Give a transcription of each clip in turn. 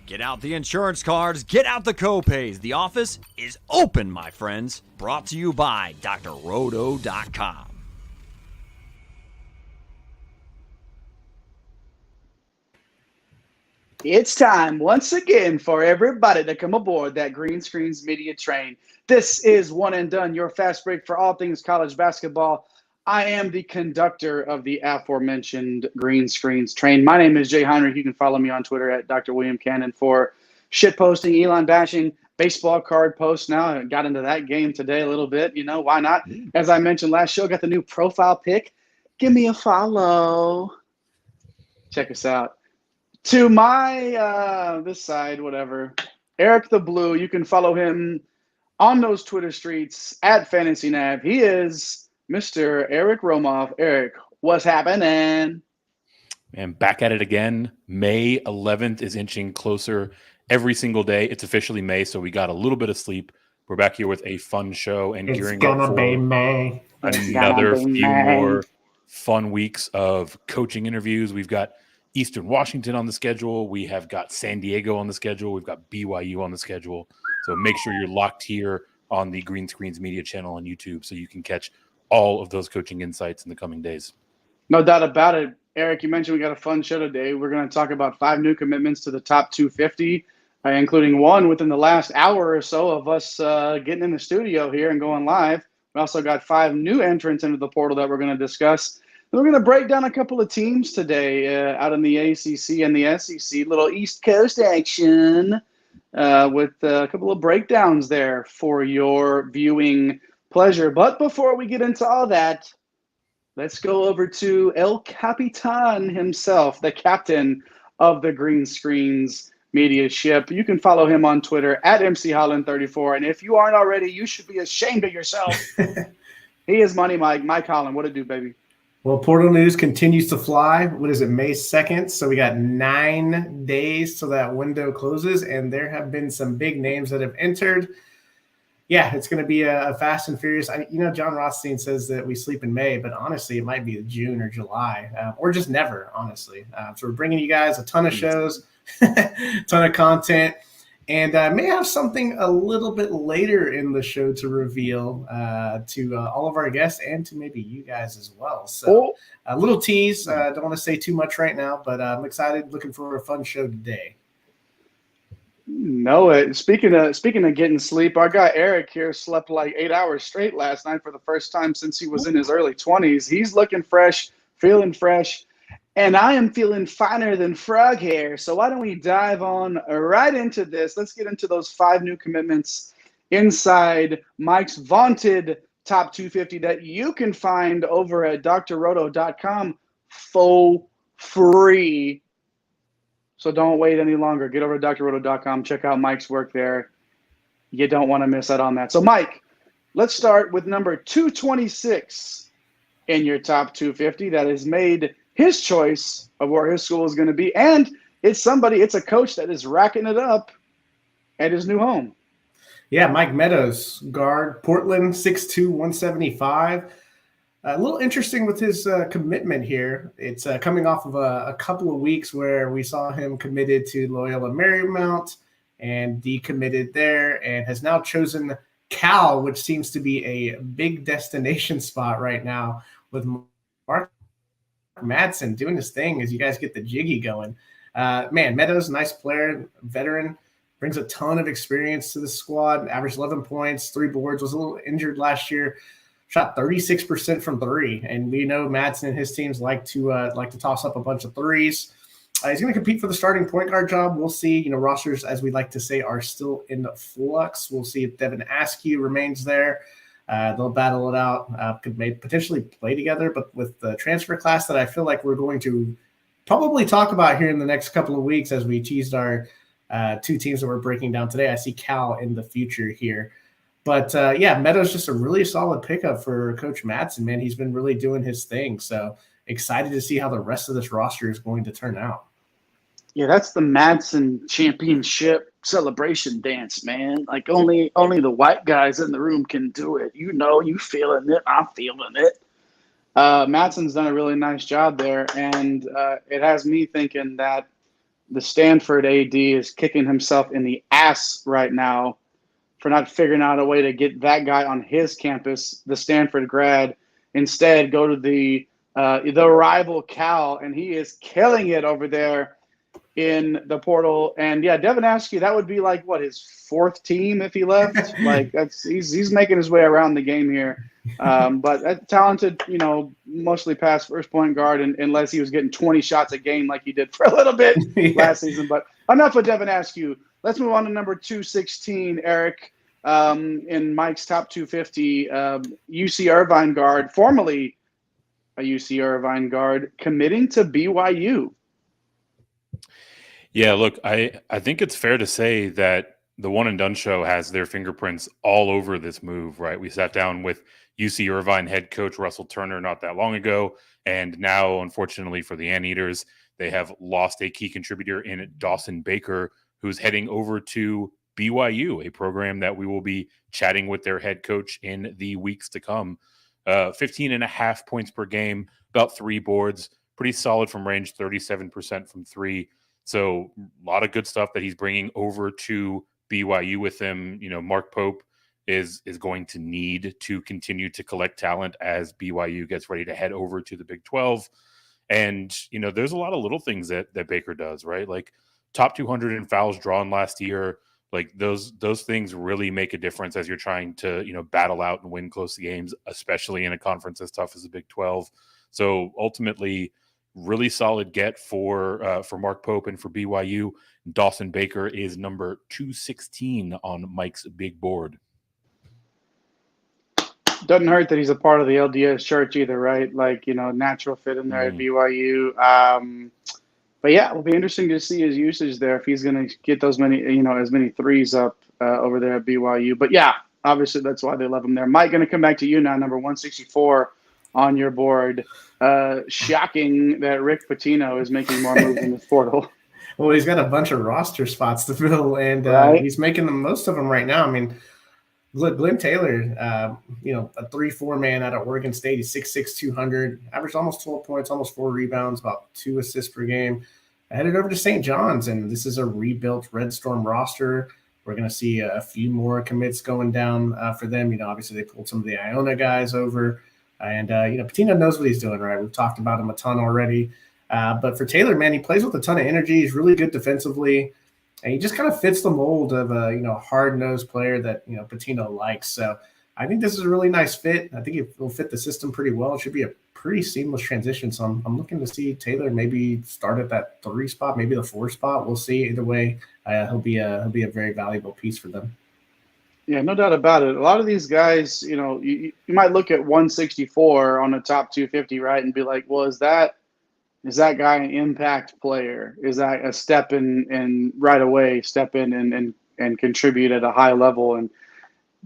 Get out the insurance cards, get out the copays. The office is open, my friends. Brought to you by drroto.com. It's time once again for everybody to come aboard that Green Screens Media train. This is One and Done, your fast break for all things college basketball. I am the conductor of the aforementioned Green Screens train. My name is Jay Heinrich. You can follow me on Twitter at Dr. William Cannon for shit posting, Elon bashing, baseball card posts. Now I got into that game today a little bit. You know, why not? As I mentioned last show, got the new profile pic. Give me a follow. Check us out. To my this side, whatever, Eric the Blue. You can follow him on those Twitter streets at FantasyNav. He is Mr. Eric Romoff. Eric, what's happening? And back at it again. May 11th is inching closer every single day. It's officially May, so we got a little bit of sleep. We're back here with a fun show and gearing up for May. Another few more fun weeks of coaching interviews. We've got Eastern Washington on the schedule. We have got San Diego on the schedule. We've got BYU on the schedule. So make sure you're locked here on the Green Screens Media channel on YouTube so you can catch all of those coaching insights in the coming days. No doubt about it. Eric, you mentioned we got a fun show today. We're going to talk about 5 new commitments to the top 250, including one within the last hour or so of us getting in the studio here and going live. We also got 5 new entrants into the portal that we're going to discuss. And we're going to break down a couple of teams today out in the ACC and the SEC, little East Coast action with a couple of breakdowns there for your viewing pleasure. But before we get into all that, let's go over to El Capitan himself, the captain of the Green Screens Media ship. You can follow him on Twitter at MCHolland34. And if you aren't already, you should be ashamed of yourself. He is Money Mike. Mike Holland, what it do, baby? Well, portal news continues to fly. What is it, May 2nd? So we got 9 days till that window closes, and there have been some big names that have entered. Yeah, it's going to be a fast and furious. John Rothstein says that we sleep in May, but honestly, it might be June or July, or just never, honestly. So we're bringing you guys a ton of shows, ton of content, and may have something a little bit later in the show to reveal to all of our guests and to maybe you guys as well. So a little tease. Don't want to say too much right now, but I'm excited, looking for a fun show today. No, speaking of getting sleep, our guy Eric here slept like 8 hours straight last night for the first time since he was in his early 20s. He's looking fresh, feeling fresh, and I am feeling finer than frog hair. So why don't we dive on right into this? Let's get into those 5 new commitments inside Mike's vaunted top 250 that you can find over at drroto.com for free. So don't wait any longer. Get over to drroto.com. Check out Mike's work there. You don't want to miss out on that. So, Mike, let's start with number 226 in your top 250 that has made his choice of where his school is going to be. And it's a coach that is racking it up at his new home. Yeah, Mike Meadows, guard, Portland, 6'2", 175. A little interesting with his commitment here. It's coming off of a couple of weeks where we saw him committed to Loyola Marymount and decommitted there, and has now chosen Cal, which seems to be a big destination spot right now with Mark Madsen doing his thing as you guys get the jiggy going. Meadows, nice player, veteran, brings a ton of experience to the squad, averaged 11 points, 3 boards, was a little injured last year. Shot 36% from 3, and we know Madsen and his teams like to toss up a bunch of threes. He's going to compete for the starting point guard job. We'll see. Rosters, as we like to say, are still in flux. We'll see if Devin Askew remains there. They'll battle it out. Could potentially play together, but with the transfer class that I feel like we're going to probably talk about here in the next couple of weeks as we teased our 2 teams that we're breaking down today, I see Cal in the future here. But, Meadows just a really solid pickup for Coach Madsen, man. He's been really doing his thing. So excited to see how the rest of this roster is going to turn out. Yeah, that's the Madsen championship celebration dance, man. Like only the white guys in the room can do it. You feeling it. I'm feeling it. Madsen's done a really nice job there, and it has me thinking that the Stanford AD is kicking himself in the ass right now for not figuring out a way to get that guy on his campus, the Stanford grad. Instead, go to the rival Cal, and he is killing it over there in the portal. And yeah, Devin Askew, that would be like what, his fourth team if he left. Like he's making his way around the game here. But a talented, mostly pass first point guard, unless he was getting 20 shots a game like he did for a little bit last season. But enough of Devin Askew. Let's move on to number 216, Eric. In Mike's top 250, UC Irvine guard, formerly a UC Irvine guard, committing to BYU. Yeah, look, I think it's fair to say that the One and Done show has their fingerprints all over this move, right? We sat down with UC Irvine head coach Russell Turner not that long ago, and now, unfortunately for the Anteaters, they have lost a key contributor in Dawson Baker, who's heading over to BYU, a program that we will be chatting with their head coach in the weeks to come. 15.5 points per game, about 3 boards, pretty solid from range, 37% from 3. So a lot of good stuff that he's bringing over to BYU with him. Mark Pope is going to need to continue to collect talent as BYU gets ready to head over to the Big 12. And, there's a lot of little things that Baker does, right? Like top 200 in fouls drawn last year. Like those things really make a difference as you're trying to, battle out and win close games, especially in a conference as tough as the Big 12. So ultimately, really solid get for Mark Pope and for BYU. Dawson Baker is number 216 on Mike's big board. Doesn't hurt that he's a part of the LDS church either, right? Like, natural fit in there at BYU. But yeah, it'll be interesting to see his usage there if he's going to get those many, as many threes up over there at BYU. But yeah, obviously that's why they love him there. Mike, going to come back to you now, number 164 on your board. Shocking that Rick Pitino is making more moves in the portal. Well, he's got a bunch of roster spots to fill, and he's making the most of them right now. I mean, Glenn Taylor, a 3-4 man out of Oregon State. He's 6'6", 200, averaged almost 12 points, almost 4 rebounds, about 2 assists per game. I headed over to St. John's, and this is a rebuilt Red Storm roster. We're going to see a few more commits going down for them. Obviously they pulled some of the Iona guys over, and Pitino knows what he's doing, right? We've talked about him a ton already. But for Taylor, man, he plays with a ton of energy. He's really good defensively. And he just kind of fits the mold of a hard-nosed player that Pitino likes. So I think this is a really nice fit. I think it will fit the system pretty well. It should be a pretty seamless transition. So I'm looking to see Taylor maybe start at that 3 spot, maybe the 4 spot. We'll see. Either way, he'll be a very valuable piece for them. Yeah, no doubt about it. A lot of these guys, you might look at 164 on the top 250, right, and be like, well, is that guy an impact player? Is that a step in right away, step in and contribute at a high level? And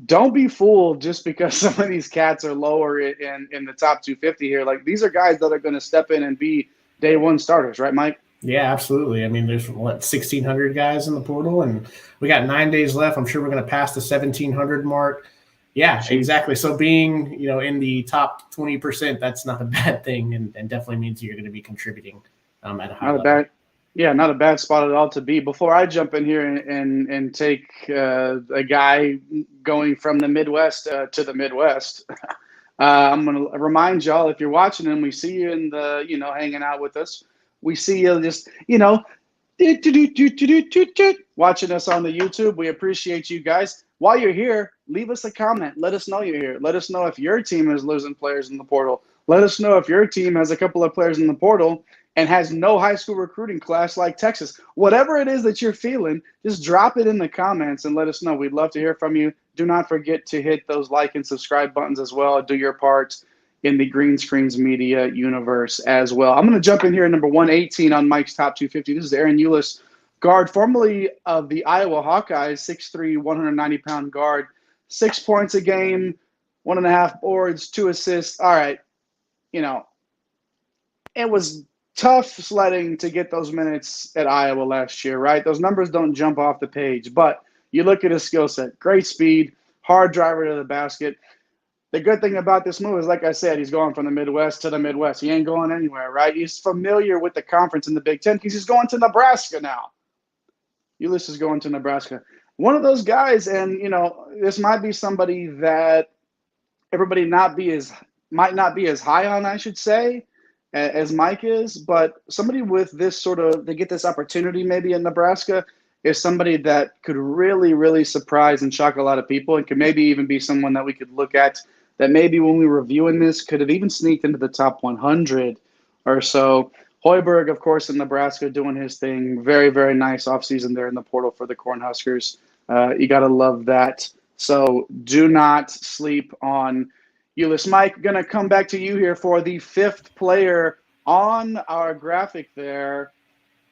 don't be fooled just because some of these cats are lower in the top 250 here. Like, these are guys that are going to step in and be day one starters, right, Mike? Yeah, absolutely. I mean, there's 1,600 guys in the portal, and we got 9 days left. I'm sure we're going to pass the 1,700 mark. Yeah, exactly. So being, in the top 20%, that's not a bad thing, and definitely means you're going to be contributing at a high level. Not a bad spot at all to be. Before I jump in here and take a guy going from the Midwest to the Midwest, I'm going to remind y'all, if you're watching and we see you in the, hanging out with us, we see you just, watching us on the YouTube. We appreciate you guys. While you're here, leave us a comment. Let us know you're here. Let us know if your team is losing players in the portal. Let us know if your team has a couple of players in the portal and has no high school recruiting class like Texas. Whatever it is that you're feeling, just drop it in the comments and let us know. We'd love to hear from you. Do not forget to hit those like and subscribe buttons as well. Do your part in the Green Screens Media universe as well. I'm going to jump in here at number 118 on Mike's top 250. This is Ahron Ulis, guard, formerly of the Iowa Hawkeyes, 6'3", 190-pound guard, 6 points a game, 1.5 boards, 2 assists. All right, it was tough sledding to get those minutes at Iowa last year, right? Those numbers don't jump off the page, but you look at his skill set, great speed, hard driver to the basket. the good thing about this move is, like I said, he's going from the Midwest to the Midwest. He ain't going anywhere, right? He's familiar with the conference in the Big Ten because he's going to Nebraska now. Ulis is going to Nebraska. One of those guys, and, this might be somebody that everybody might not be as high on, I should say, as Mike is, but somebody with this they get this opportunity maybe in Nebraska is somebody that could really, really surprise and shock a lot of people, and could maybe even be someone that we could look at that maybe when we were reviewing this could have even sneaked into the top 100 or so. Hoiberg, of course, in Nebraska doing his thing. Very, very nice offseason there in the portal for the Cornhuskers. You got to love that. So do not sleep on Ulis. Mike, going to come back to you here for the fifth player on our graphic there.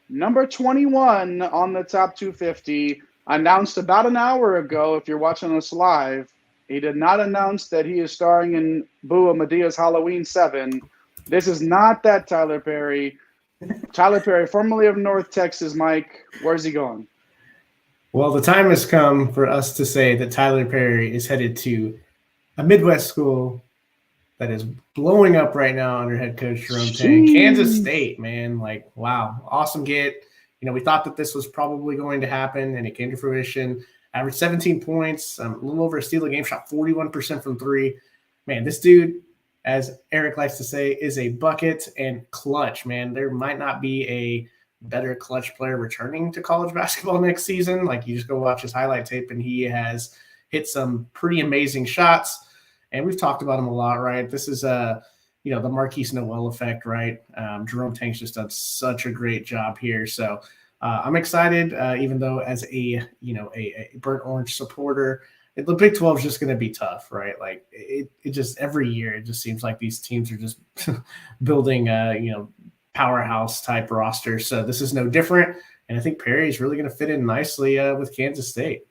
Number 21 on the top 250, announced about an hour ago, if you're watching us live. He did not announce that he is starring in Boo Medea's Halloween 7. This is not that Tylor Perry. Tylor Perry, formerly of North Texas. Mike, where's he going? Well, the time has come for us to say that Tylor Perry is headed to a Midwest school that is blowing up right now under head coach Jerome Tang. Kansas State, man. Like, wow. Awesome get. We thought that this was probably going to happen, and it came to fruition. Averaged 17 points, a little over a steal a game, shot 41% from three. Man, this dude, as Eric likes to say, is a bucket and clutch, man. There might not be a better clutch player returning to college basketball next season. Like, you just go watch his highlight tape, and he has hit some pretty amazing shots. And we've talked about him a lot, right? This is the Marquise Noel effect, right? Jerome Tang's just done such a great job here. So I'm excited, even though as a burnt orange supporter, the Big 12 is just going to be tough, right? Like it just every year, it just seems like these teams are just building powerhouse type rosters. So this is no different. And I think Perry is really going to fit in nicely with Kansas State.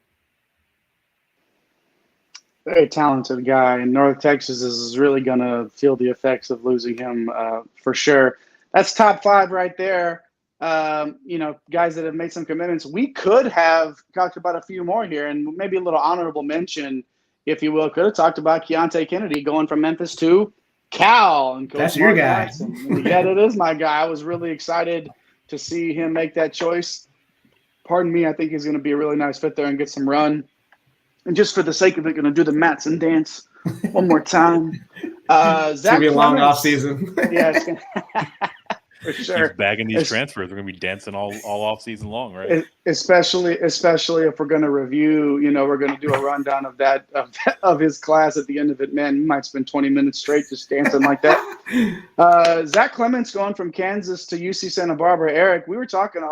Very talented guy, and North Texas is really going to feel the effects of losing him for sure. That's top 5 right there. Guys that have made some commitments. We could have talked about a few more here, and maybe a little honorable mention, if you will. Could have talked about Keontae Kennedy going from Memphis to Cal. And Coach That's your guy. Yeah, that is my guy. I was really excited to see him make that choice. Pardon me, I think he's going to be a really nice fit there and get some run. And just for the sake of it, going to do the Matson dance one more time. It's going to be a long off season. Yeah, it's gonna, for sure. He's bagging these transfers. We're going to be dancing all off season long, right? Especially if we're going to review. We're going to do a rundown of his class at the end of it. Man, you might spend 20 minutes straight just dancing like that. Zach Clements going from Kansas to UC Santa Barbara. Eric, we were talking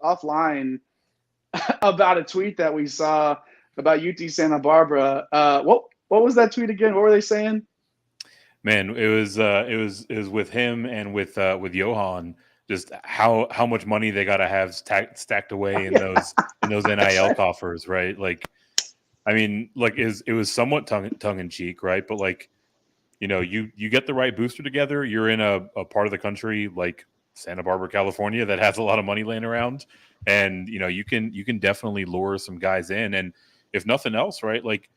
offline about a tweet that we saw about UT Santa Barbara. What was that tweet again? What were they saying? Man, it was with him and with Johan. Just how much money they got to have stacked away in those NIL coffers, right? Like, I mean, like it was somewhat tongue in cheek, right? But like, you get the right booster together. You're in a part of the country like Santa Barbara, California, that has a lot of money laying around, and you can definitely lure some guys in. And if nothing else, right? Like,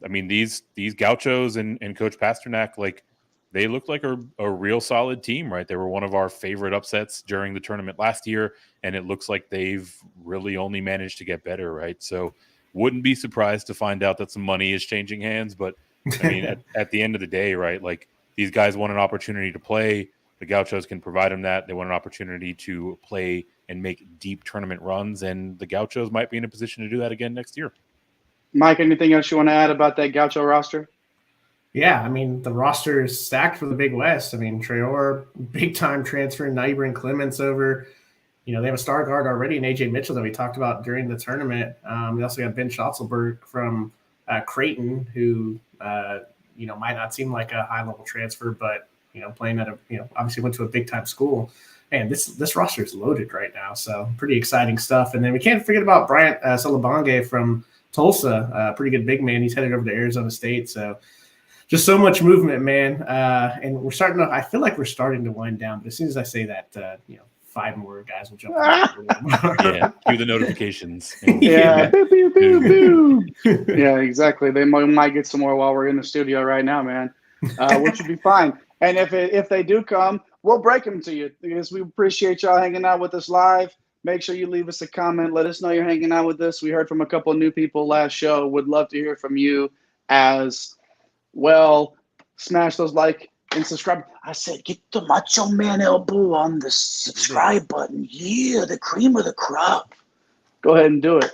I mean, these Gauchos and Coach Pasternak, like, they look like a real solid team, right? They were one of our favorite upsets during the tournament last year, and it looks like they've really only managed to get better, right? So wouldn't be surprised to find out that some money is changing hands. But, I mean, at the end of the day, right, like, these guys want an opportunity to play. The Gauchos can provide them that. They want an opportunity to play and make deep tournament runs, and the Gauchos might be in a position to do that again next year. Mike, anything else you want to add about that Gaucho roster? Yeah, I mean, the roster is stacked for the Big West. I mean, Traore, big-time transfer. Now you bring Clements over. They have a star guard already in A.J. Mitchell that we talked about during the tournament. We also got Ben Schotzelberg from Creighton, who, might not seem like a high-level transfer, but, playing at obviously went to a big-time school. Man, this roster is loaded right now, so pretty exciting stuff. And then we can't forget about Bryant Salabange from Tulsa, pretty good big man. He's headed over to Arizona State, so just so much movement, man. And I feel like we're starting to wind down. But as soon as I say that, 5 more guys will jump in. Yeah, do the notifications. Yeah. Pew, pew, pew, pew. Yeah, exactly. They might get some more while we're in the studio right now, man, which would be fine. And if they do come, we'll break them to you because we appreciate y'all hanging out with us live. Make sure you leave us a comment. Let us know you're hanging out with us. We heard from a couple of new people last show. Would love to hear from you as well. Smash those like and subscribe. I said, get the Macho Man elbow on the subscribe button. Yeah, the cream of the crop. Go ahead and do it.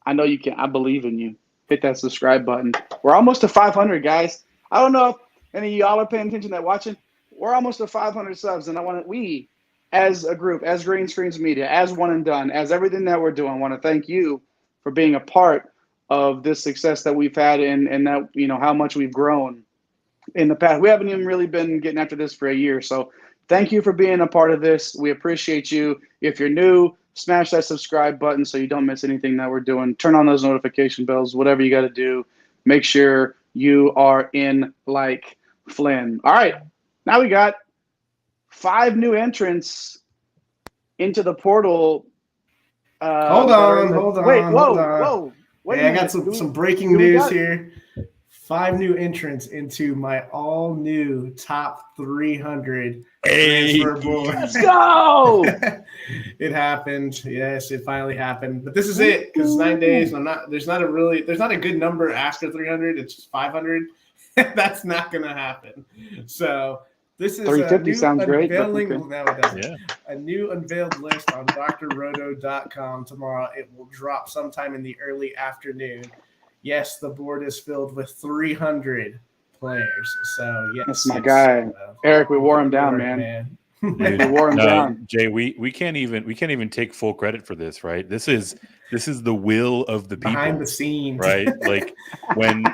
I know you can. I believe in you. Hit that subscribe button. We're almost to 500, guys. I don't know if any of y'all are paying attention that watching. We're almost to 500 subs, and we, as a group, as Green Screens Media, as One and Done, as everything that we're doing, I want to thank you for being a part of this success that we've had and that, how much we've grown in the past. We haven't even really been getting after this for a year. So thank you for being a part of this. We appreciate you. If you're new, smash that subscribe button so you don't miss anything that we're doing. Turn on those notification bells, whatever you got to do. Make sure you are in like Flynn. All right. Now we got 5 new entrants into the portal. Hold on. Wait, whoa. Wait I got some breaking news here. 5 new entrants into my all-new top 300 transfer board. Let's go! It happened. Yes, it finally happened. But this is it because 9 days. There's not a good number after 300. It's just 500. That's not going to happen. So this is 350 sounds great. A new unveiled list on drroto.com tomorrow. It will drop sometime in the early afternoon. Yes, the board is filled with 300 players. So yes, that's my guy, Eric. We wore him down, man. We wore him down. Jay, we can't even take full credit for this, right? This is the will of the people behind the scenes, right? Like when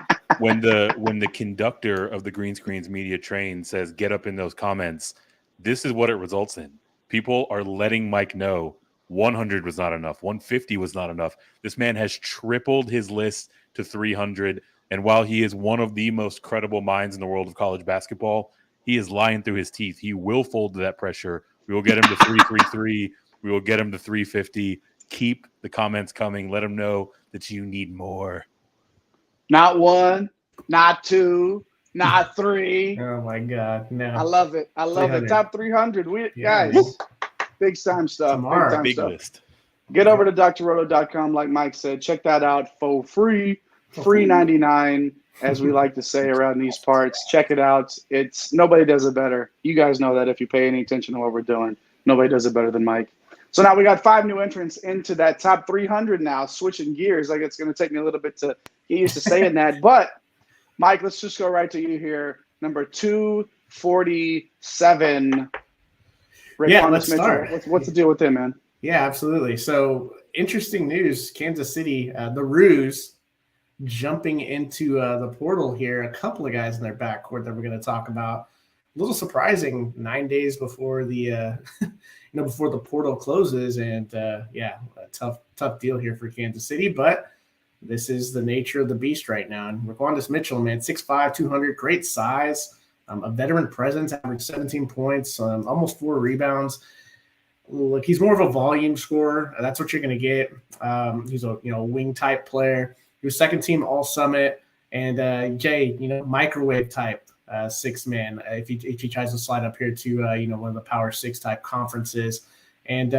the conductor of the Green Screens Media train says, "Get up in those comments," this is what it results in. People are letting Mike know 100 was not enough, 150 was not enough. This man has tripled his list to 300, and while he is one of the most credible minds in the world of college basketball, he is lying through his teeth. He will fold to that pressure. We will get him to 333. We will get him to 350. Keep the comments coming. Let him know that you need more. Not 1, not 2, not 3. Oh my God! No, I love it. Top 300. Guys, big time stuff. Big list. Get over to drroto.com, like Mike said. Check that out for free 99, as we like to say around these parts. Check it out. It's nobody does it better. You guys know that if you pay any attention to what we're doing. Nobody does it better than Mike. So now we got 5 new entrants into that top 300 now, switching gears. Like it's going to take me a little bit to get used to saying that. But, Mike, let's just go right to you here. Number 247. Let's start. What's the deal with him, man? Yeah, absolutely. So interesting news. Kansas City, the Roos, jumping into the portal here. A couple of guys in their backcourt that we're going to talk about. A little surprising 9 days before the before the portal closes. And a tough deal here for Kansas City. But this is the nature of the beast right now. And RayQuawndis Mitchell, man, 6'5", 200, great size, a veteran presence, averaged 17 points, almost 4 rebounds. Look, he's more of a volume scorer. That's what you're going to get. He's a wing type player. He was second team All Summit, and Jay, microwave type 6-man. If he tries to slide up here to one of the Power 6 type conferences, and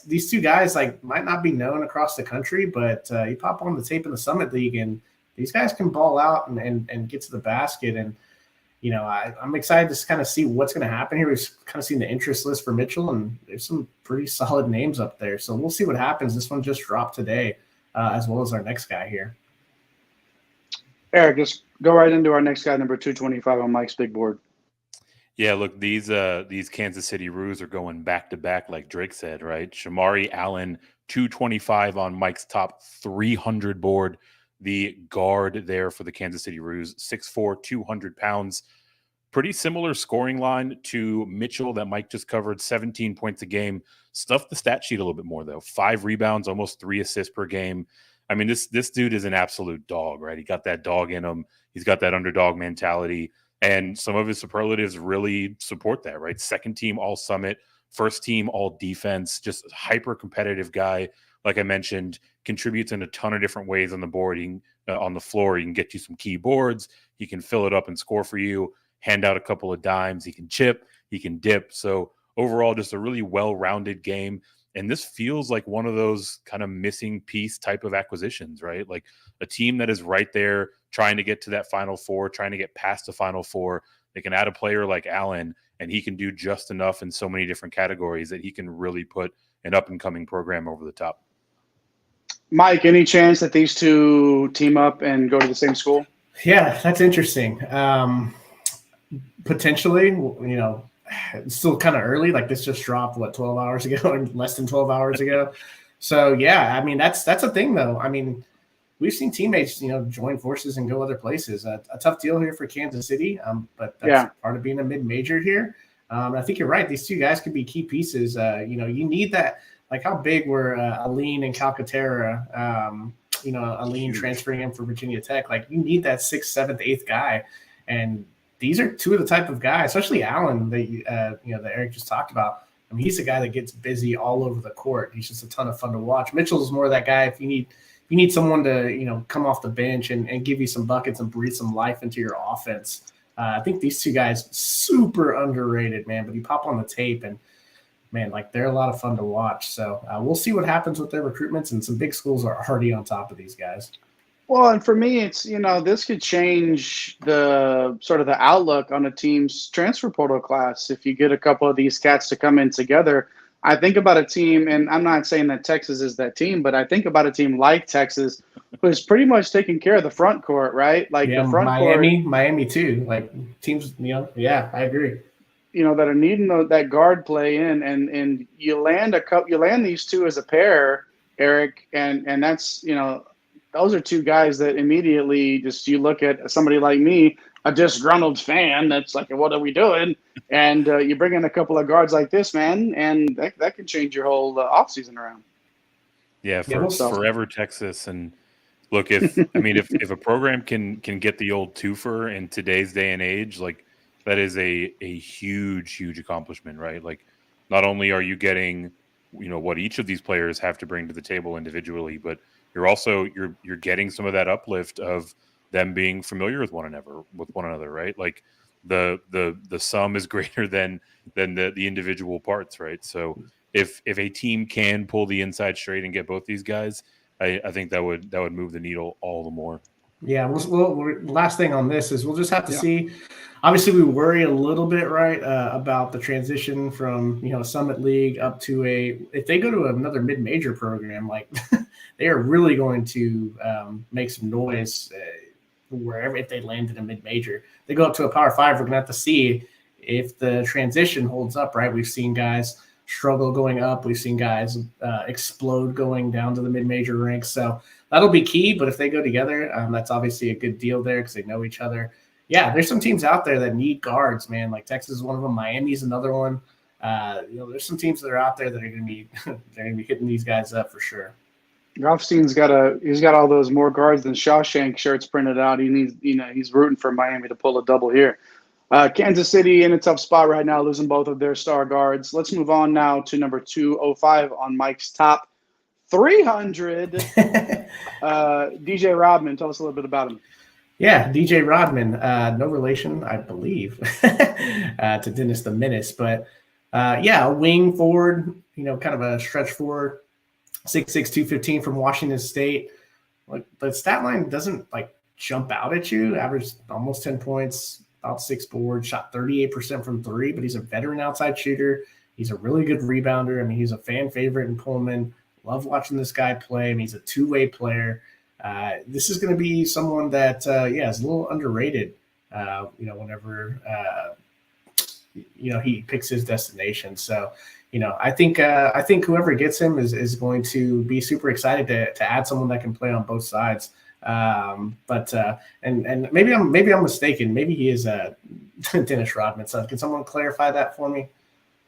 these two guys might not be known across the country, but you pop on the tape in the Summit League, and these guys can ball out and get to the basket. And I'm excited to kind of see what's going to happen here. We've kind of seen the interest list for Mitchell, and there's some pretty solid names up there. So we'll see what happens. This one just dropped today, as well as our next guy here. Eric, just go right into our next guy, number 225 on Mike's big board. Yeah, look, these Kansas City Roos are going back-to-back, like Drake said, right? Shemarri Allen, 225 on Mike's top 300 board. The guard there for the Kansas City Roos, 6'4", 200 pounds. Pretty similar scoring line to Mitchell that Mike just covered, 17 points a game. Stuffed the stat sheet a little bit more, though. 5 rebounds, almost 3 assists per game. I mean, this dude is an absolute dog, right? He got that dog in him. He's got that underdog mentality. And some of his superlatives really support that, right? Second team All Summit, first team all defense, just hyper competitive guy. Like I mentioned, contributes in a ton of different ways on the board. On the floor, he can get you some key boards. He can fill it up and score for you, hand out a couple of dimes. He can chip, he can dip. So overall, just a really well-rounded game. And this feels like one of those kind of missing piece type of acquisitions, right? Like a team that is right there trying to get to that Final Four, trying to get past the Final Four. They can add a player like Ahron, and he can do just enough in so many different categories that he can really put an up-and-coming program over the top. Mike, any chance that these two team up and go to the same school? Yeah, that's interesting. Potentially, it's still kind of early. Like this just dropped, 12 hours ago or less than 12 hours ago. So, yeah, I mean, that's a thing, though. I mean, we've seen teammates, join forces and go other places. A tough deal here for Kansas City, but that's part of being a mid-major here. I think you're right. These two guys could be key pieces. You need that. Like how big were Aline and Calcaterra, Aline transferring him for Virginia Tech. Like you need that 6th, 7th, 8th guy. And these are two of the type of guys, especially Ahron that, that Eric just talked about. I mean, he's a guy that gets busy all over the court. He's just a ton of fun to watch. Mitchell's more of that guy. If you need someone to, come off the bench and give you some buckets and breathe some life into your offense. I think these two guys super underrated, man, but you pop on the tape and, man, like they're a lot of fun to watch. So we'll see what happens with their recruitments, and some big schools are already on top of these guys. Well, and for me, it's, this could change the sort of the outlook on a team's transfer portal class. If you get a couple of these cats to come in together, I think about a team, and I'm not saying that Texas is that team, but I think about a team like Texas who's pretty much taking care of the front court, right? Like the front Miami too. Like teams, I agree. That are needing that guard play in, and you land these two as a pair, Eric, and that's those are two guys that immediately just you look at somebody like me, a disgruntled fan that's like, what are we doing? And you bring in a couple of guards like this, man, and that can change your whole offseason around. Yeah, forever Texas. And look, if a program can get the old twofer in today's day and age, like. That is a huge, huge accomplishment, right? Like, not only are you getting, what each of these players have to bring to the table individually, but you're also you're getting some of that uplift of them being familiar with one another, right? Like, the sum is greater than the individual parts, right? So if a team can pull the inside straight and get both these guys, I think that would move the needle all the more. Yeah. Well, last thing on this is we'll just have to see. Obviously, we worry a little bit, right, about the transition from, Summit League up to if they go to another mid-major program, like they are really going to make some noise wherever if they land in a mid-major. They go up to a Power 5, we're going to have to see if the transition holds up, right? We've seen guys struggle going up. We've seen guys explode going down to the mid-major ranks. So that'll be key, but if they go together, that's obviously a good deal there because they know each other. Yeah, there's some teams out there that need guards, man. Like Texas is one of them. Miami's another one. There's some teams that are out there that are going to be hitting these guys up for sure. Rothstein's got all those more guards than Shawshank shirts printed out. He needs, he's rooting for Miami to pull a double here. Kansas City in a tough spot right now, losing both of their star guards. Let's move on now to number 205 on Mike's top 300. DJ Rodman, tell us a little bit about him. Yeah, DJ Rodman, no relation, I believe, to Dennis the Menace. But, a wing forward, kind of a stretch forward, 6'6", 215 from Washington State. Like the stat line doesn't, jump out at you. Averaged almost 10 points, about 6 boards, shot 38% from 3, but he's a veteran outside shooter. He's a really good rebounder. I mean, he's a fan favorite in Pullman. Love watching this guy play. I mean, he's a two-way player. This is going to be someone that, is a little underrated, whenever, he picks his destination. So, I think whoever gets him is going to be super excited to add someone that can play on both sides. But maybe I'm mistaken. Maybe he is Dennis Rodman's son. Can someone clarify that for me?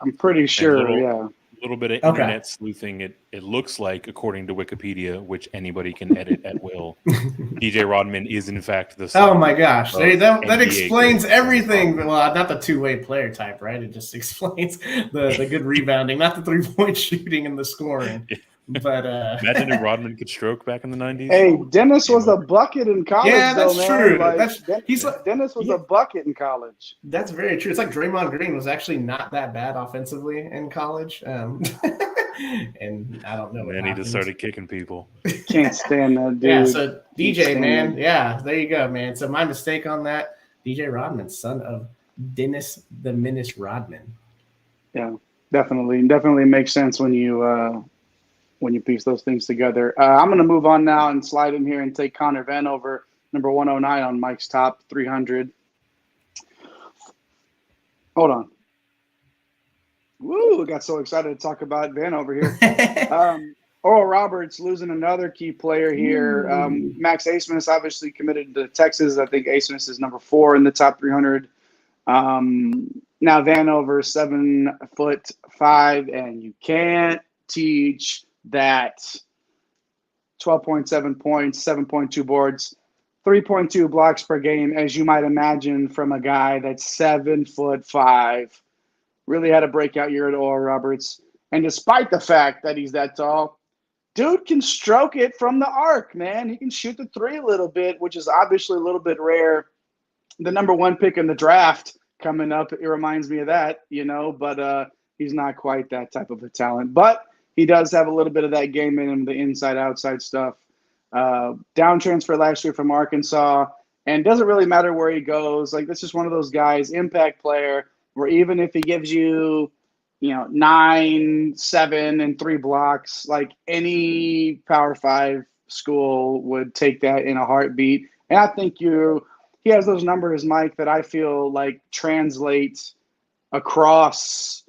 I'm pretty sure. little bit of internet sleuthing. It looks like, according to Wikipedia, which anybody can edit at will, DJ Rodman is in fact the son. Oh my gosh, that explains great everything. Well, not the two-way player type, right? It just explains the good rebounding, not the three-point shooting and the scoring. But imagine if Rodman could stroke back in the 90s. Hey, Dennis was a bucket in college. Yeah, that's true. Dennis was a bucket in college. That's very true. It's like Draymond Green was actually not that bad offensively in college, and I don't know. And then he just started kicking people. Can't stand that dude. Yeah, so DJ, man, yeah, there you go, man. So my mistake on that, DJ Rodman, son of Dennis the Menace Rodman. Yeah, definitely makes sense when you piece those things together. I'm going to move on now and slide in here and take Connor Vanover, number 109 on Mike's top 300. Hold on. Woo, I got so excited to talk about Vanover here. Oral Roberts losing another key player here. Max Asmus obviously committed to Texas. I think Asmus is number 4 in the top 300. Now Vanover 7'5", and you can't teach that. 12.7 points, 7.2 boards, 3.2 blocks per game, as you might imagine from a guy that's 7'5". Really had a breakout year at Oral Roberts. And despite the fact that he's that tall, dude can stroke it from the arc, man. He can shoot the three a little bit, which is obviously a little bit rare. The number 1 pick in the draft coming up, it reminds me of that, but he's not quite that type of a talent. But he does have a little bit of that game in him, the inside-outside stuff. Down transfer last year from Arkansas, and doesn't really matter where he goes. Like, this is one of those guys, impact player, where even if he gives you, 9, 7, and 3 blocks, like any Power 5 school would take that in a heartbeat. And I think he has those numbers, Mike, that I feel like translate across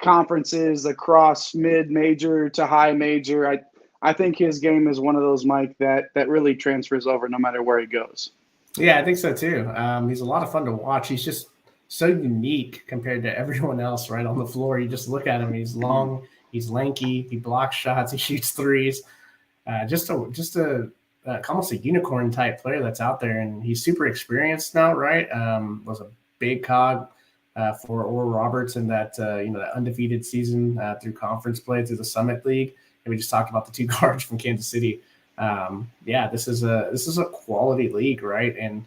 conferences, across mid-major to high major. I think his game is one of those, Mike, that really transfers over no matter where he goes. Yeah, I think so too. He's a lot of fun to watch. He's just so unique compared to everyone else right on the floor. You just look at him. He's long, he's lanky, he blocks shots, he shoots threes. Just almost a unicorn type player that's out there, and he's super experienced now, right? Was a big cog for Oral Roberts in that that undefeated season through conference play through the Summit League. And we just talked about the 2 guards from Kansas City. This is a quality league, right? And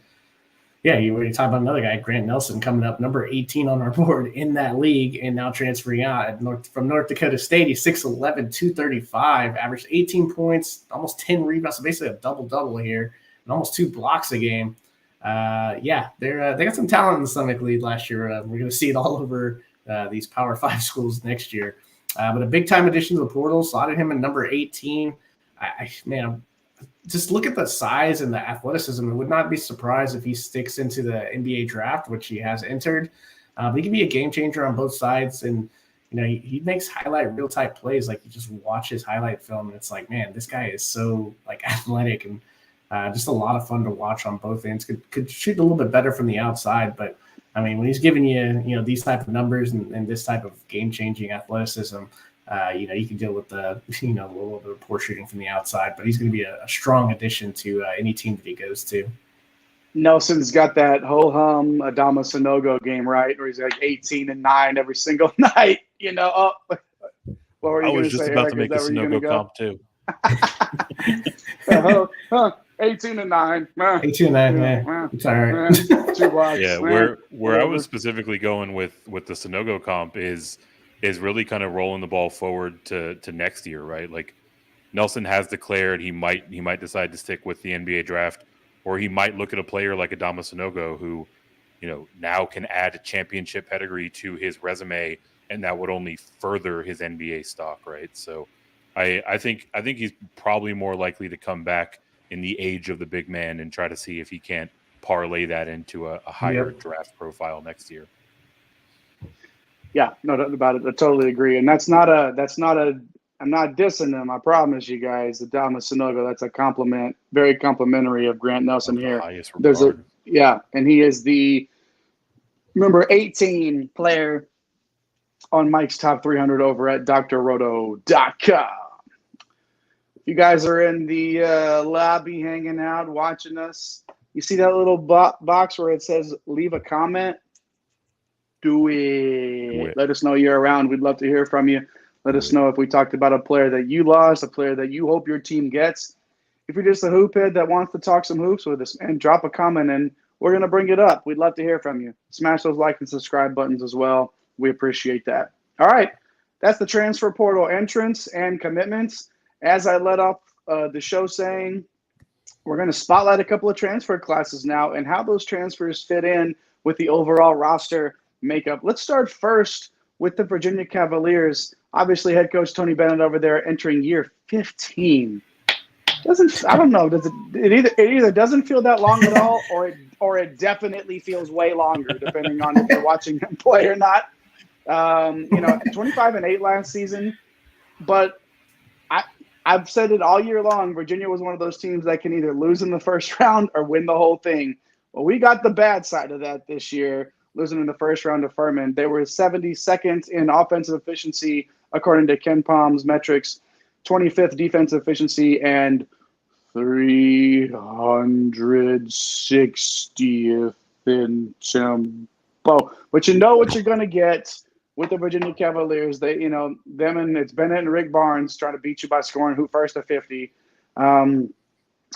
yeah, you talk about another guy, Grant Nelson, coming up number 18 on our board in that league, and now transferring out from North Dakota State. He's 6'11", 235, averaged 18 points, almost 10 rebounds, so basically a double-double here, and almost 2 blocks a game. They got some talent in the Summit League last year. We're going to see it all over these Power 5 schools next year. But a big-time addition to the portal, slotted him in number 18. Just look at the size and the athleticism. I would not be surprised if he sticks into the NBA draft, which he has entered. But he can be a game changer on both sides. And, he makes highlight reel type plays. Like, you just watch his highlight film and it's like, man, this guy is so athletic and just a lot of fun to watch on both ends. Could shoot a little bit better from the outside. But, when he's giving you, these type of numbers and this type of game changing athleticism, you can deal with the, a little bit of poor shooting from the outside, but he's going to be a strong addition to any team that he goes to. Nelson's got that ho-hum Adama Sanogo game, right? Where he's like 18 and 9 every single night, What were you I was just about to make a Sanogo comp too. 18 and 9. 18 and 9, man. It's all right. 2 blocks. Yeah, where I was specifically going with the Sanogo comp is really kind of rolling the ball forward to next year, right? Like, Nelson has declared he might decide to stick with the NBA draft, or he might look at a player like Adama Sanogo who, now can add a championship pedigree to his resume, and that would only further his NBA stock, right? So I think he's probably more likely to come back in the age of the big man and try to see if he can't parlay that into a higher draft profile next year. Yeah, no doubt about it. I totally agree. And that's not a I'm not dissing him. I promise you guys, the Adama Sanogo, that's a compliment, very complimentary of Grant Nelson here. And he is the number 18 player on Mike's Top 300 over at drroto.com. If you guys are in the lobby hanging out, watching us, you see that little box where it says leave a comment? Do it. Let us know you're around. We'd love to hear from you. Let us know if we talked about a player that you lost, a player that you hope your team gets. If you're just a hoop head that wants to talk some hoops with us, and drop a comment, and we're going to bring it up. We'd love to hear from you. Smash those like and subscribe buttons as well. We appreciate that. All right. That's the transfer portal entrance and commitments. As I led off the show saying, we're going to spotlight a couple of transfer classes now and how those transfers fit in with the overall roster makeup. Let's start first with the Virginia Cavaliers. Obviously, head coach Tony Bennett over there entering year 15. I don't know. It either doesn't feel that long at all, or it definitely feels way longer, depending on if you're watching him play or not. 25-8 last season, but I've said it all year long. Virginia was one of those teams that can either lose in the first round or win the whole thing. Well, we got the bad side of that this year, losing in the first round to Furman. They were 72nd in offensive efficiency, according to Ken Palm's metrics, 25th defensive efficiency, and 360th in tempo. But you know what you're going to get with the Virginia Cavaliers. They, them and it's Bennett and Rick Barnes trying to beat you by scoring who first to 50.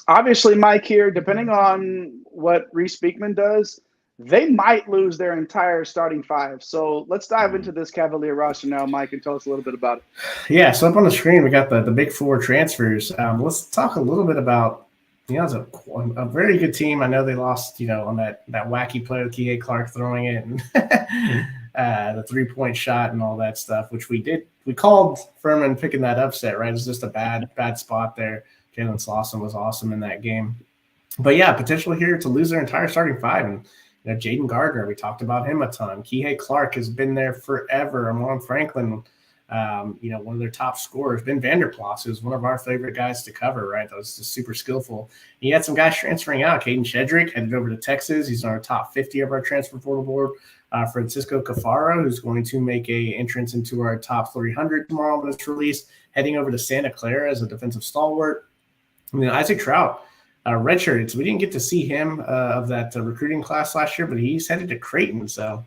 Obviously, Mike here, depending on what Reese Beekman does, they might lose their entire starting five. So let's dive into this Cavalier roster now, Mike, and tell us a little bit about it. Yeah, so up on the screen, we got the big four transfers. Let's talk a little bit about, it's a very good team. I know they lost, on that wacky play with Kihei Clark throwing it and the three-point shot and all that stuff, which we did. We called Furman picking that upset, right? It was just a bad spot there. Jalen Slauson was awesome in that game. But, yeah, potential here to lose their entire starting five. And Jaden Gardner, we talked about him a ton. Kihei Clark has been there forever. Amon Franklin, one of their top scorers. Ben Vanderplas, who's one of our favorite guys to cover, right? That was just super skillful. He had some guys transferring out. Caden Shedrick headed over to Texas. He's on our top 50 of our transfer portal board. Francisco Cafaro, who's going to make a entrance into our top 300 tomorrow when it's released, heading over to Santa Clara as a defensive stalwart. And then Isaac Trout, redshirted. So we didn't get to see him of that recruiting class last year, but he's headed to Creighton. So,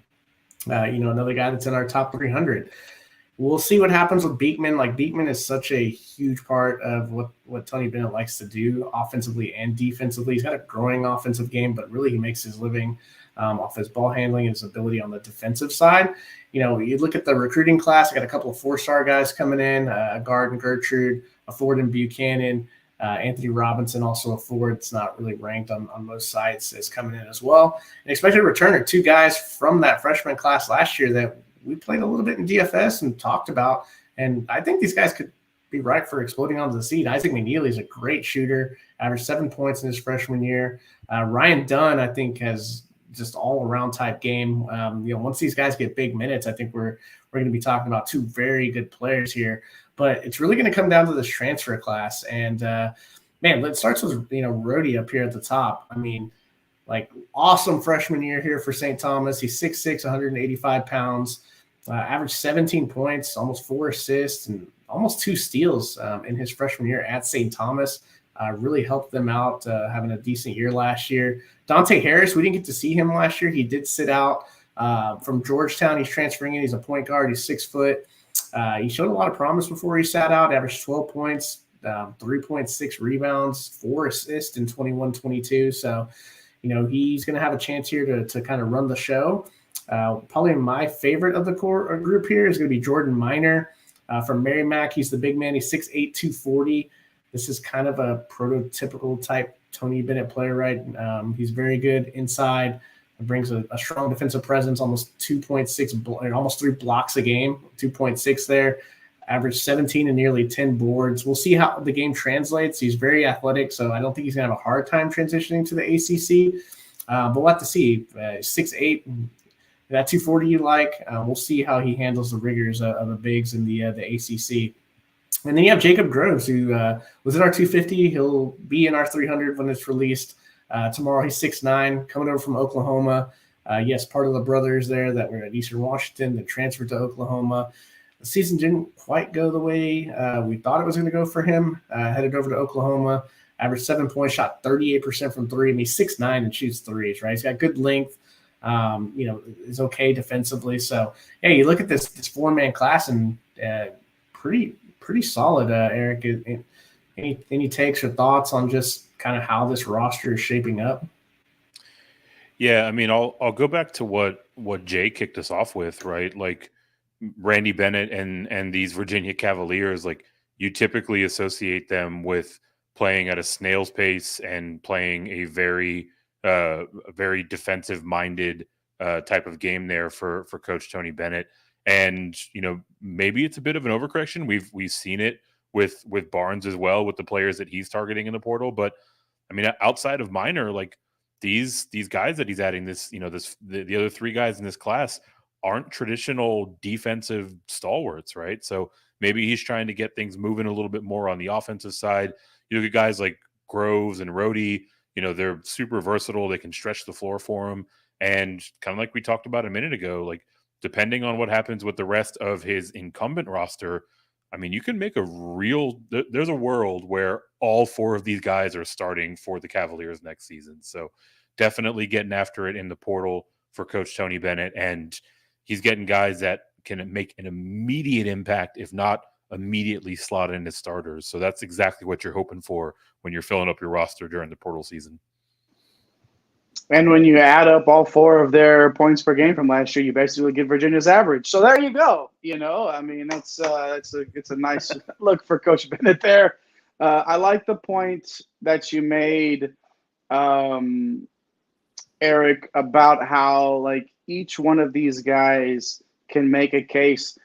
another guy that's in our top 300. We'll see what happens with Beekman. Like, Beekman is such a huge part of what Tony Bennett likes to do offensively and defensively. He's got a growing offensive game, but really he makes his living off his ball handling and his ability on the defensive side. You look at the recruiting class, I got a couple of four-star guys coming in, a guard in Gertrude, a forward in Buchanan, Anthony Robinson, also a forward. It's not really ranked on most sites, is coming in as well. And expected returner, two guys from that freshman class last year that we played a little bit in DFS and talked about. And I think these guys could be right for exploding onto the scene. Isaac McNeely is a great shooter, averaged 7 points in his freshman year. Ryan Dunn, I think, has just all-around type game. Once these guys get big minutes, I think we're going to be talking about two very good players here. But it's really going to come down to this transfer class. And, it starts with, Rhodey up here at the top. I mean, awesome freshman year here for St. Thomas. He's 6'6", 185 pounds, averaged 17 points, almost 4 assists, and almost 2 steals in his freshman year at St. Thomas. Really helped them out having a decent year last year. Dante Harris, we didn't get to see him last year. He did sit out from Georgetown. He's transferring in. He's a point guard. He's 6 foot. He showed a lot of promise before he sat out, averaged 12 points, 3.6 rebounds, 4 assists in 21-22. So, he's going to have a chance here to kind of run the show. Probably my favorite of the core group here is going to be Jordan Minor from Merrimack. He's the big man. He's 6'8", 240. This is kind of a prototypical type Tony Bennett player, right? He's very good inside. Brings a strong defensive presence, almost 2.6, almost 3 blocks a game, 2.6 there. Averaged 17 and nearly 10 boards. We'll see how the game translates. He's very athletic, so I don't think he's going to have a hard time transitioning to the ACC. But we'll have to see. 6'8", that 240 you like. We'll see how he handles the rigors of the bigs in the ACC. And then you have Jacob Groves, who was in our 250. He'll be in our 300 when it's released. Tomorrow he's 6'9", coming over from Oklahoma. Yes, part of the brothers there that were at Eastern Washington that transferred to Oklahoma. The season didn't quite go the way we thought it was going to go for him. Headed over to Oklahoma, averaged 7 points, shot 38% from three. And he's 6'9" and shoots threes, right? He's got good length, is okay defensively. So, yeah, you look at this four-man class and pretty solid, Eric. Any takes or thoughts on just kind of how this roster is shaping up? Yeah, I mean, I'll go back to what Jay kicked us off with, right? Like Randy Bennett and these Virginia Cavaliers, like you typically associate them with playing at a snail's pace and playing a very defensive-minded type of game there for Coach Tony Bennett. And maybe it's a bit of an overcorrection. We've seen it with Barnes as well, with the players that he's targeting in the portal. But I mean, outside of Minor, like these guys that he's adding, the other three guys in this class aren't traditional defensive stalwarts, right? So maybe he's trying to get things moving a little bit more on the offensive side. You look at guys like Groves and Rhodey, they're super versatile. They can stretch the floor for him. And kind of like we talked about a minute ago, like depending on what happens with the rest of his incumbent roster, I mean, you can make there's a world where all four of these guys are starting for the Cavaliers next season. So definitely getting after it in the portal for Coach Tony Bennett. And he's getting guys that can make an immediate impact, if not immediately slot in as starters. So that's exactly what you're hoping for when you're filling up your roster during the portal season. And when you add up all four of their points per game from last year, you basically get Virginia's average. So there you go. I mean, it's a nice look for Coach Bennett there. I like the point that you made, Eric, about how like each one of these guys can make a case.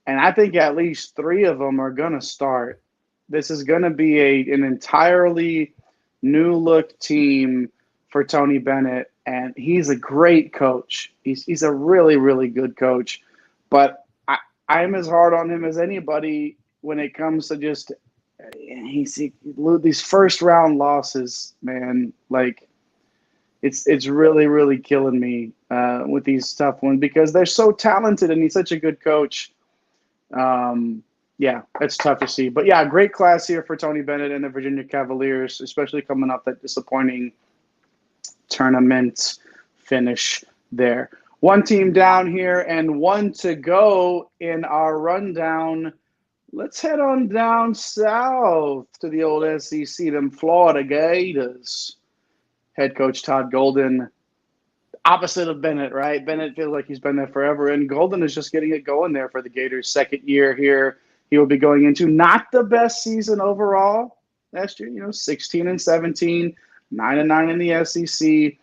And I think at least three of them are going to start. This is going to be an entirely new look team for Tony Bennett, and he's a great coach. He's a really, really good coach. But I'm as hard on him as anybody when it comes to just these first round losses, man. Like it's really, really killing me with these tough ones because they're so talented and he's such a good coach. Yeah, it's tough to see. But yeah, great class here for Tony Bennett and the Virginia Cavaliers, especially coming off that disappointing tournament finish there. One team down here and one to go in our rundown. Let's head on down south to the old SEC, them Florida Gators. Head coach Todd Golden, opposite of Bennett, right? Bennett feels like he's been there forever, and Golden is just getting it going there for the Gators. Second year here. He will be going into not the best season overall last year, 16-17, 9-9 in the SEC,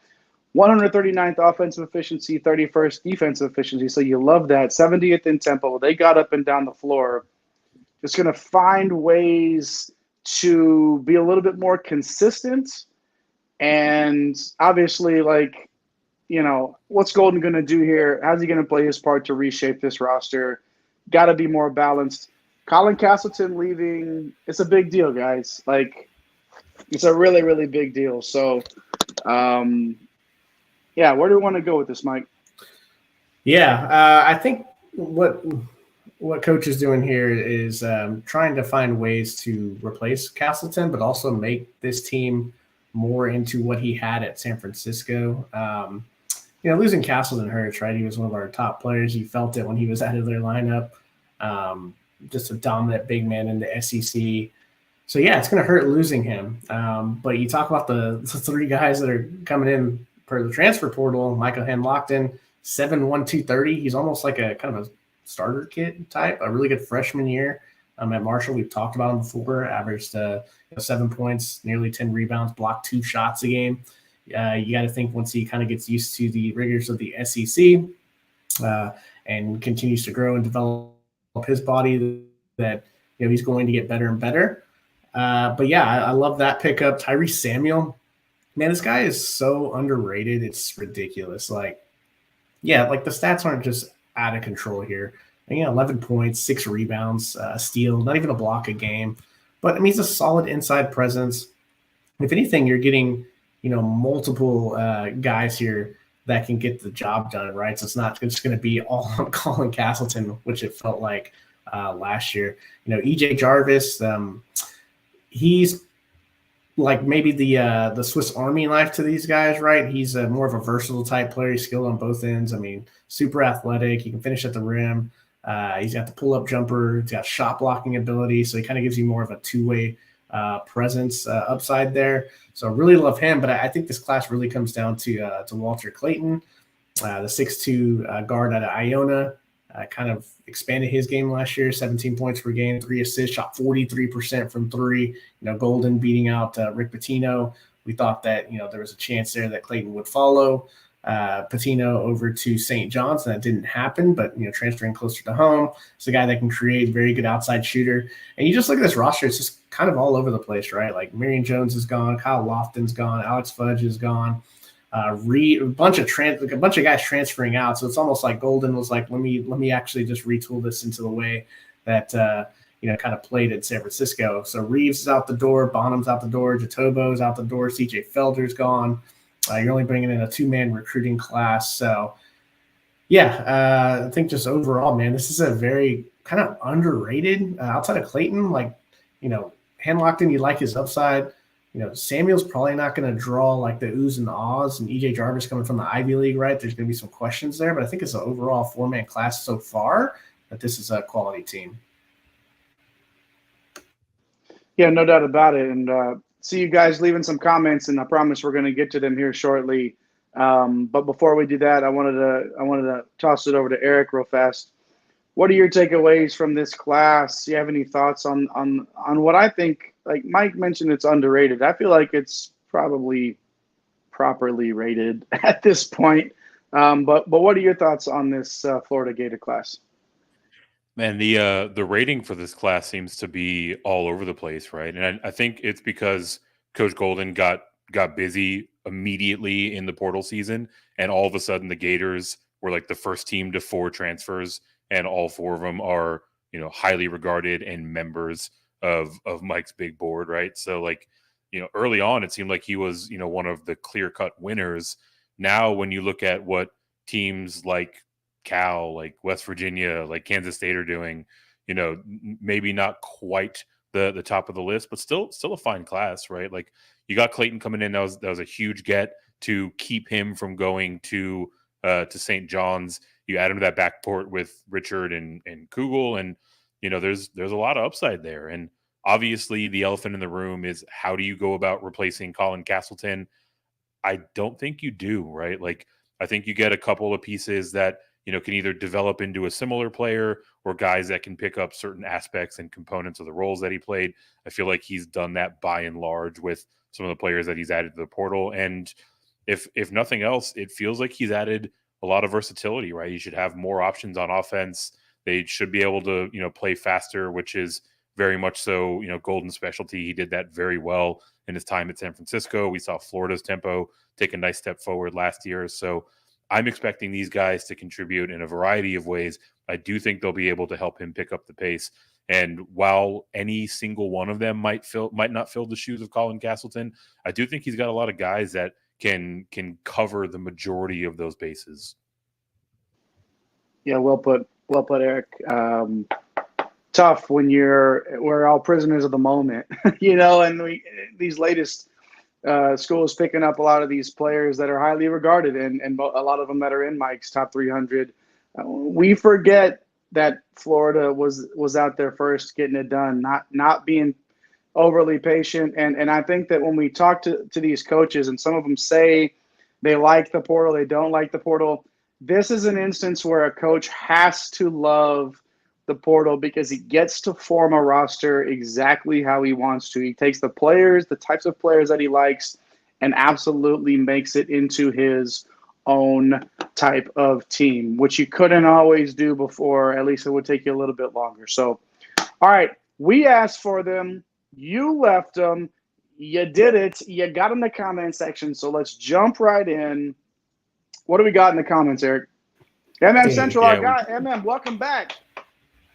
139th offensive efficiency, 31st defensive efficiency. So you love that. 70th in tempo. They got up and down the floor. Just going to find ways to be a little bit more consistent. And obviously, what's Golden going to do here? How's he going to play his part to reshape this roster? Got to be more balanced. Colin Castleton leaving, it's a big deal, guys. It's a really, really big deal. So, where do we want to go with this, Mike? Yeah, I think what Coach is doing here is trying to find ways to replace Castleton, but also make this team more into what he had at San Francisco. Losing Castleton hurts, right? He was one of our top players. You felt it when he was out of their lineup. Just a dominant big man in the SEC. So, yeah, it's going to hurt losing him. But you talk about the three guys that are coming in per the transfer portal. Michael Henlockton, 7'1", 230. He's almost like a kind of a starter kit type, a really good freshman year. At Marshall, we've talked about him before, averaged 7 points, nearly 10 rebounds, blocked 2 shots a game. You got to think once he kind of gets used to the rigors of the SEC and continues to grow and develop his body, that he's going to get better and better. But yeah, I love that pickup. Tyrese Samuel, man, this guy is so underrated. It's ridiculous. The stats aren't just out of control here. 11 points, 6 rebounds, steal, not even a block a game. But I mean, he's a solid inside presence. If anything, you're getting multiple guys here that can get the job done, right? So it's not just going to be all on Colin Castleton, which it felt like last year. EJ Jarvis, he's like maybe the Swiss Army knife to these guys, right? He's more of a versatile type player. He's skilled on both ends. I mean, super athletic. He can finish at the rim. He's got the pull-up jumper. He's got shot blocking ability. So he kind of gives you more of a two-way presence upside there. So I really love him. But I think this class really comes down to Walter Clayton, the 6'2" guard out of Iona. Kind of expanded his game last year, 17 points per game, 3 assists, shot 43% from three. Golden beating out Rick Pitino. We thought that, there was a chance there that Clayton would follow Pitino over to St. John's, and that didn't happen, but, transferring closer to home. It's a guy that can create, very good outside shooter. And you just look at this roster, it's just kind of all over the place, right? Like Marion Jones is gone, Kyle Lofton's gone, Alex Fudge is gone. A bunch of guys transferring out, so it's almost like Golden was like, let me actually just retool this into the way that kind of played at San Francisco. So Reeves is out the door, Bonham's out the door, Jatobo's out the door, CJ Felder's gone. You're only bringing in a 2-man recruiting class, so yeah, I think just overall, man, this is a very kind of underrated outside of Clayton. Like Hanlockton, you like his upside. Samuel's probably not going to draw like the oohs and the ahs, and EJ Jarvis coming from the Ivy League, right? There's going to be some questions there, but I think it's an overall 4-man class so far that this is a quality team. Yeah, no doubt about it. And see you guys leaving some comments, and I promise we're going to get to them here shortly. But before we do that, I wanted to toss it over to Eric real fast. What are your takeaways from this class? Do you have any thoughts on what I think? Like Mike mentioned, it's underrated. I feel like it's probably properly rated at this point. But what are your thoughts on this Florida Gator class? Man, the rating for this class seems to be all over the place, right? And I think it's because Coach Golden got busy immediately in the portal season, and all of a sudden the Gators were like the first team to 4 transfers, and all 4 of them are highly regarded and members of Mike's big board, right? So like early on it seemed like he was one of the clear-cut winners. Now when you look at what teams like Cal, like West Virginia, like Kansas State are doing, maybe not quite the top of the list, but still a fine class, right? Like you got Clayton coming in, that was a huge get to keep him from going to St. John's. You add him to that backcourt with Richard and Kugel, and there's a lot of upside there. And obviously the elephant in the room is, how do you go about replacing Colin Castleton? I don't think you do, right? Like I think you get a couple of pieces that can either develop into a similar player, or guys that can pick up certain aspects and components of the roles that he played. I feel like he's done that by and large with some of the players that he's added to the portal. And if nothing else, it feels like he's added a lot of versatility, right? You should have more options on offense. They should be able to, play faster, which is very much so, Golden's specialty. He did that very well in his time at San Francisco. We saw Florida's tempo take a nice step forward last year. So I'm expecting these guys to contribute in a variety of ways. I do think they'll be able to help him pick up the pace. And while any single one of them might not fill the shoes of Colin Castleton, I do think he's got a lot of guys that can cover the majority of those bases. Yeah, well put, Eric. Tough when we're all prisoners of the moment, and these latest schools picking up a lot of these players that are highly regarded, and a lot of them that are in Mike's top 300. We forget that Florida was out there first, getting it done, not being overly patient. And I think that when we talk to these coaches, and some of them say they like the portal, they don't like the portal, this is an instance where a coach has to love the portal, because he gets to form a roster exactly how he wants to. He takes the types of players that he likes, and absolutely makes it into his own type of team, which you couldn't always do before. At least it would take you a little bit longer. So, all right, we asked for them. You left them. You did it. You got in the comment section. So let's jump right in. What do we got in the comments, Eric? MM Central, our guy. MM, welcome back.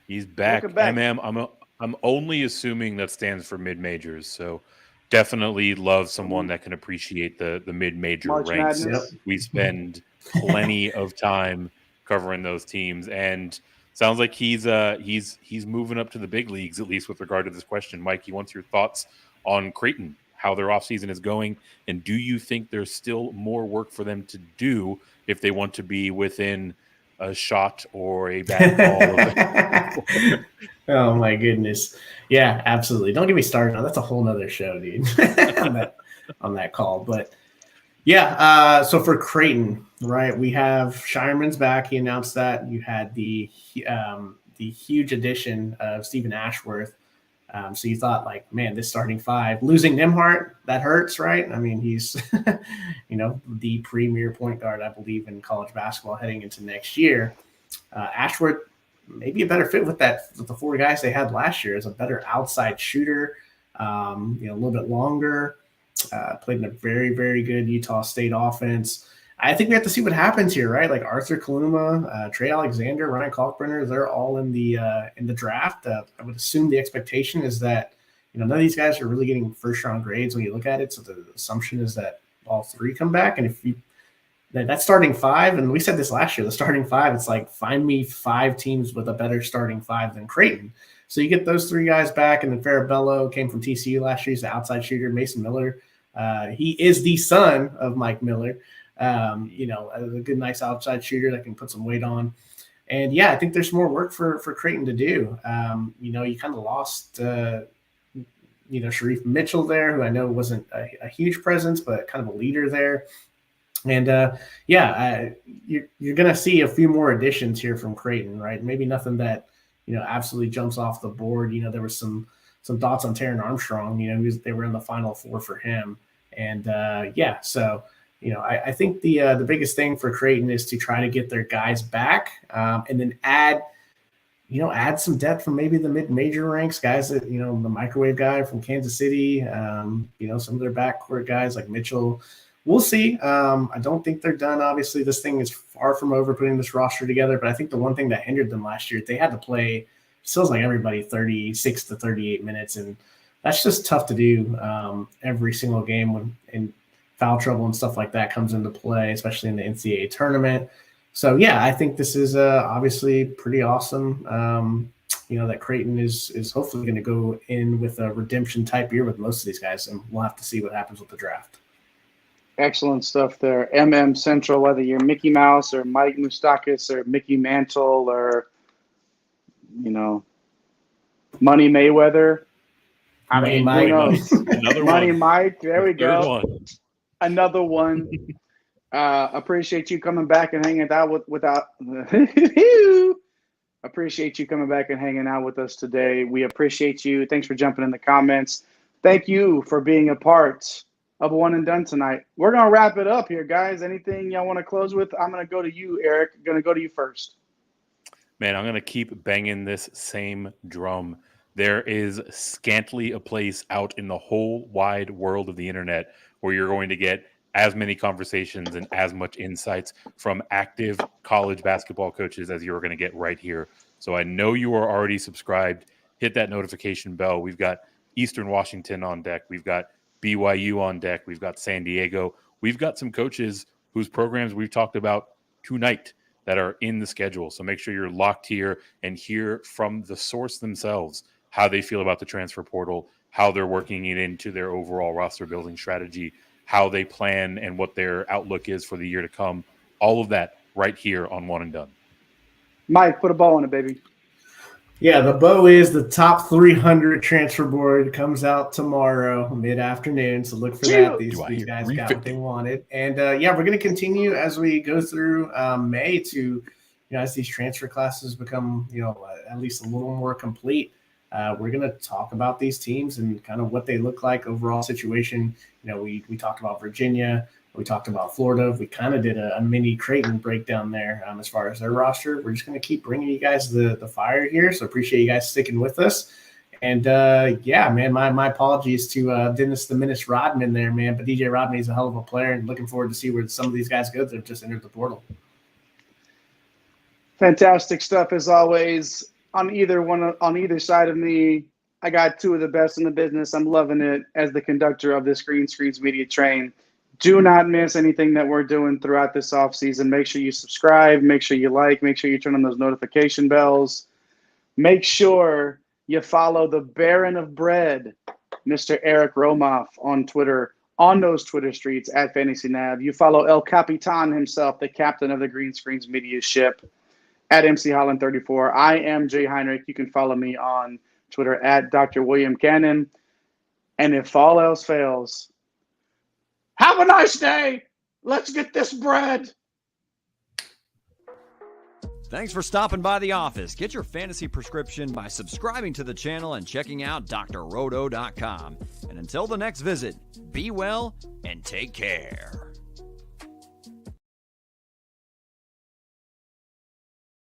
He's back. MM, I'm only assuming that stands for mid-majors, so definitely love someone that can appreciate the mid-major March ranks. Madness. We spend plenty of time covering those teams, and sounds like he's moving up to the big leagues, at least with regard to this question. Mikey, what's your thoughts on Creighton, how their offseason is going, and do you think there's still more work for them to do if they want to be within a shot or a bad call? Oh my goodness. Yeah, absolutely. Don't get me started on that's a whole nother show, dude. on that call. But yeah, so for Creighton, right, we have Shireman's back. He announced that. You had the huge addition of Stephen Ashworth. So you thought, like, man, this starting five, losing Nembhard, that hurts, right? I mean, he's, the premier point guard, I believe, in college basketball heading into next year. Ashworth, maybe a better fit with the four guys they had last year, as a better outside shooter, a little bit longer, played in a very, very good Utah State offense. I think we have to see what happens here, right? Like Arthur Kaluma, Trey Alexander, Ryan Kalkbrenner, they're all in the draft. I would assume the expectation is that, none of these guys are really getting first-round grades when you look at it. So the assumption is that all three come back. And if that starting five, and we said this last year, the starting five, it's like, find me 5 teams with a better starting five than Creighton. So you get those 3 guys back, and then Farabello came from TCU last year. He's the outside shooter. Mason Miller, he is the son of Mike Miller. A good, nice outside shooter that can put some weight on. And yeah, I think there's more work for Creighton to do. You kind of lost, Sharif Mitchell there, who I know wasn't a huge presence, but kind of a leader there. And you're going to see a few more additions here from Creighton, right? Maybe nothing that, absolutely jumps off the board. There was some thoughts on Taron Armstrong, they were in the Final Four for him. And so I think the biggest thing for Creighton is to try to get their guys back, and then add some depth from maybe the mid-major ranks, guys that, the microwave guy from Kansas City, some of their backcourt guys like Mitchell. We'll see. I don't think they're done. Obviously, this thing is far from over, putting this roster together. But I think the one thing that hindered them last year, they had to play, feels like everybody 36 to 38 minutes. And that's just tough to do every single game when in foul trouble and stuff like that comes into play, especially in the NCAA tournament. So, yeah, I think this is obviously pretty awesome, that Creighton is hopefully going to go in with a redemption-type year with most of these guys, and we'll have to see what happens with the draft. Excellent stuff there. Central, whether you're Mickey Mouse or Mike Moustakis or Mickey Mantle or, Money Mayweather. I mean, who knows? Money Mike. There we go. Another one. Appreciate you coming back and hanging out appreciate you coming back and hanging out with us today. We appreciate you. Thanks for jumping in the comments. Thank you for being a part of One and Done tonight. We're going to wrap it up here, guys. Anything y'all want to close with? I'm going to go to you, Eric. Going to go to you first. Man, I'm going to keep banging this same drum. There is scantily a place out in the whole wide world of the internet where you're going to get as many conversations and as much insights from active college basketball coaches as you're going to get right here. So I know you are already subscribed. Hit that notification bell. We've got Eastern Washington on deck. We've got BYU on deck. We've got San Diego. We've got some coaches whose programs we've talked about tonight that are in the schedule. So make sure you're locked here and hear from the source themselves how they feel about the transfer portal, how they're working it into their overall roster building strategy, how they plan and what their outlook is for the year to come. All of that right here on One and Done. Mike, put a ball in it, baby. Yeah, the bow is the top 300 transfer board comes out tomorrow mid-afternoon. So look for that. These guys got what they wanted. And, we're going to continue as we go through May to, as these transfer classes become, at least a little more complete. We're going to talk about these teams and kind of what they look like, overall situation. We talked about Virginia. We talked about Florida. We kind of did a mini Creighton breakdown there as far as their roster. We're just going to keep bringing you guys the fire here. So appreciate you guys sticking with us. And, man, my apologies to Dennis the Menace Rodman there, man. But DJ Rodman is a hell of a player, and looking forward to see where some of these guys go that have just entered the portal. Fantastic stuff as always. On either side of me, I got two of the best in the business. I'm loving it as the conductor of this Green Screens Media train. Do not miss anything that we're doing throughout this offseason. Make sure you subscribe. Make sure you like. Make sure you turn on those notification bells. Make sure you follow the Baron of Bread, Mr. Eric Romoff, on Twitter, on those Twitter streets at FantasyNav. You follow El Capitan himself, the captain of the Green Screens Media ship, at MC Holland 34. I am Jay Heinrich. You can follow me on Twitter at Dr. William Cannon. And if all else fails, have a nice day. Let's get this bread. Thanks for stopping by the office. Get your fantasy prescription by subscribing to the channel and checking out drrodo.com. And until the next visit, be well and take care.